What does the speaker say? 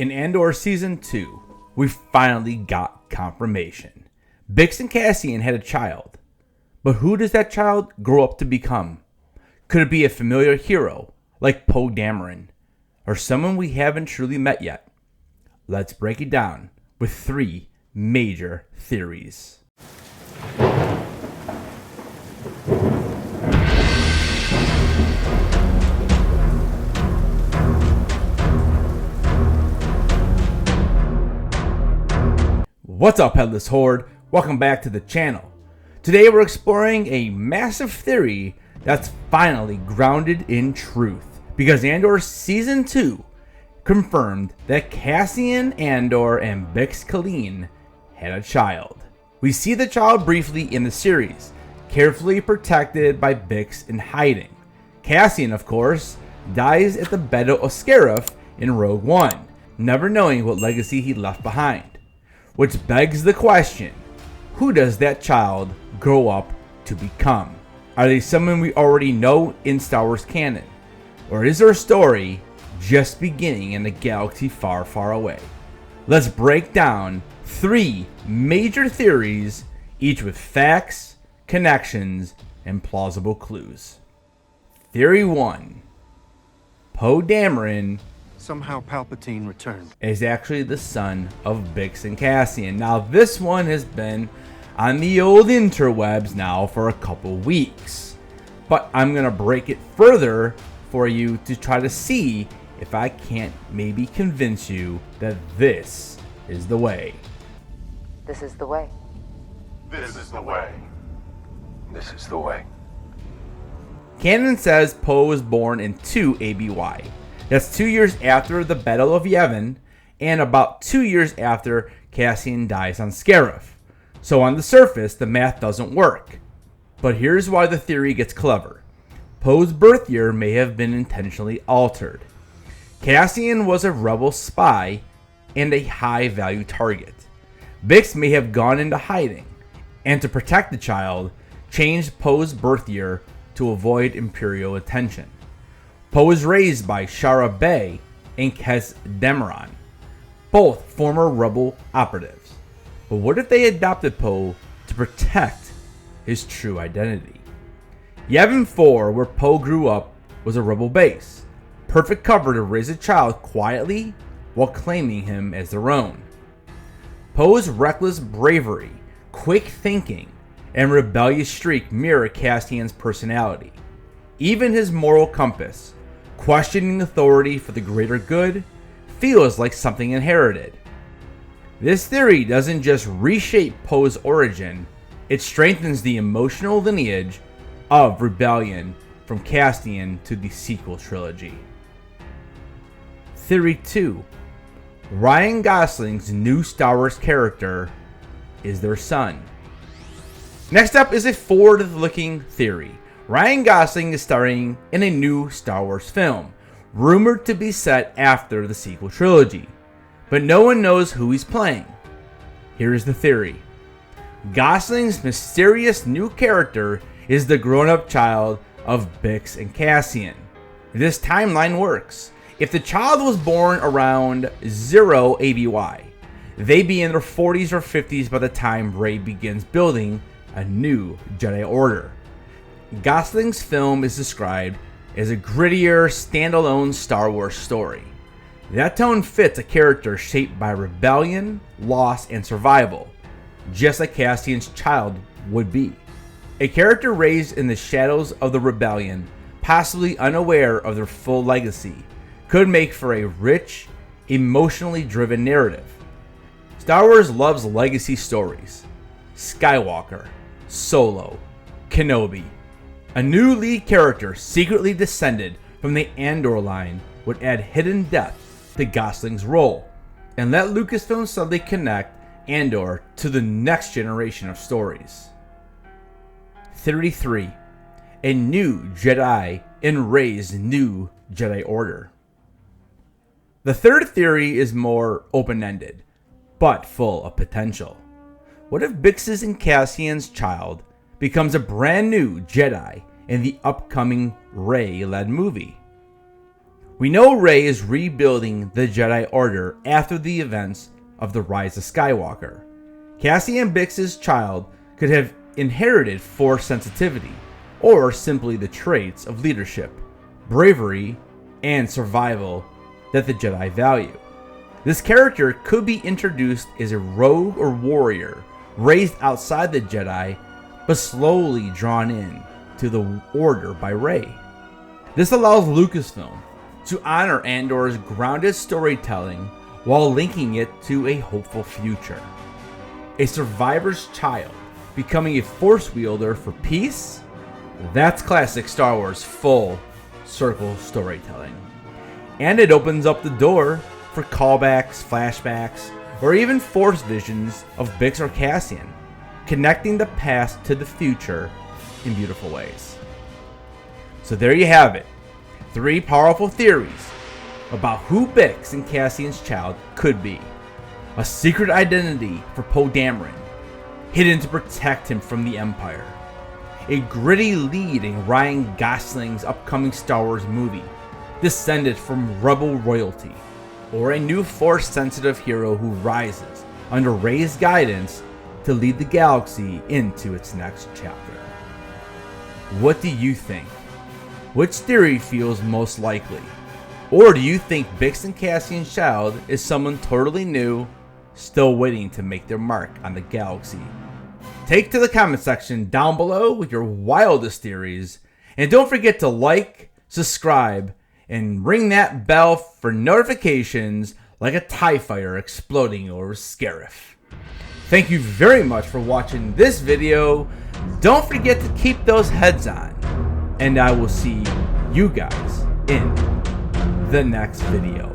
In Andor Season 2, we finally got confirmation. Bix and Cassian had a child. But who does that child grow up to become? Could it be a familiar hero, like Poe Dameron, or someone we haven't truly met yet? Let's break it down with 3 major theories. What's up, Headless Horde? Welcome back to the channel. Today we're exploring a massive theory that's finally grounded in truth, because Andor Season 2 confirmed that Cassian Andor and Bix Cassian had a child. We see the child briefly in the series, carefully protected by Bix in hiding. Cassian, of course, dies at the Battle of Scarif in Rogue One, never knowing what legacy he left behind. Which begs the question, who does that child grow up to become? Are they someone we already know in Star Wars canon? Or is their story just beginning in a galaxy far, far away? Let's break down 3 major theories, each with facts, connections, and plausible clues. Theory 1. Poe Dameron somehow Palpatine returned is actually the son of Bix and Cassian. Now this one has been on the old interwebs now for a couple weeks, but I'm gonna break it further for you to try to see if I can't maybe convince you that this is the way. This is the way. This is the way. This is the way. Canon says Poe was born in 2 ABY. That's 2 years after the Battle of Yavin, and about 2 years after Cassian dies on Scarif. So on the surface, the math doesn't work. But here's why the theory gets clever. Poe's birth year may have been intentionally altered. Cassian was a rebel spy and a high-value target. Bix may have gone into hiding, and to protect the child, changed Poe's birth year to avoid Imperial attention. Poe was raised by Shara Bey and Kes Dameron, both former rebel operatives. But what if they adopted Poe to protect his true identity? Yavin 4, where Poe grew up, was a rebel base, perfect cover to raise a child quietly while claiming him as their own. Poe's reckless bravery, quick thinking, and rebellious streak mirror Cassian's personality. Even his moral compass, questioning authority for the greater good, feels like something inherited. This theory doesn't just reshape Poe's origin, it strengthens the emotional lineage of rebellion from Cassian to the sequel trilogy. Theory 2. Ryan Gosling's new Star Wars character is their son. Next up is a forward-looking theory. Ryan Gosling is starring in a new Star Wars film, rumored to be set after the sequel trilogy, but no one knows who he's playing. Here's the theory. Gosling's mysterious new character is the grown-up child of Bix and Cassian. This timeline works. If the child was born around 0 ABY, they'd be in their 40s or 50s by the time Rey begins building a new Jedi Order. Gosling's film is described as a grittier, standalone Star Wars story. That tone fits a character shaped by rebellion, loss, and survival, just like Cassian's child would be. A character raised in the shadows of the rebellion, possibly unaware of their full legacy, could make for a rich, emotionally driven narrative. Star Wars loves legacy stories. Skywalker, Solo, Kenobi. A new lead character secretly descended from the Andor line would add hidden depth to Gosling's role and let Lucasfilm suddenly connect Andor to the next generation of stories. Theory 3. A new Jedi in Rey's new Jedi Order. The third theory is more open-ended, but full of potential. What if Bix's and Cassian's child becomes a brand new Jedi in the upcoming Rey-led movie? We know Rey is rebuilding the Jedi Order after the events of the Rise of Skywalker. Cassian Bix's child could have inherited Force sensitivity, or simply the traits of leadership, bravery, and survival that the Jedi value. This character could be introduced as a rogue or warrior raised outside the Jedi, but slowly drawn in to the Order by Rey. This allows Lucasfilm to honor Andor's grounded storytelling while linking it to a hopeful future. A survivor's child becoming a Force wielder for peace? That's classic Star Wars full circle storytelling. And it opens up the door for callbacks, flashbacks, or even Force visions of Bix or Cassian, connecting the past to the future in beautiful ways. So there you have it. 3 powerful theories about who Bix and Cassian's child could be. A secret identity for Poe Dameron, hidden to protect him from the Empire. A gritty lead in Ryan Gosling's upcoming Star Wars movie, descended from rebel royalty. Or a new Force-sensitive hero who rises under Rey's guidance to lead the galaxy into its next chapter. What do you think? Which theory feels most likely? Or do you think Bix and Cassian's child is someone totally new, still waiting to make their mark on the galaxy? Take to the comment section down below with your wildest theories, and don't forget to like, subscribe, and ring that bell for notifications like a TIE fighter exploding over Scarif. Thank you very much for watching this video. Don't forget to keep those heads on, and I will see you guys in the next video.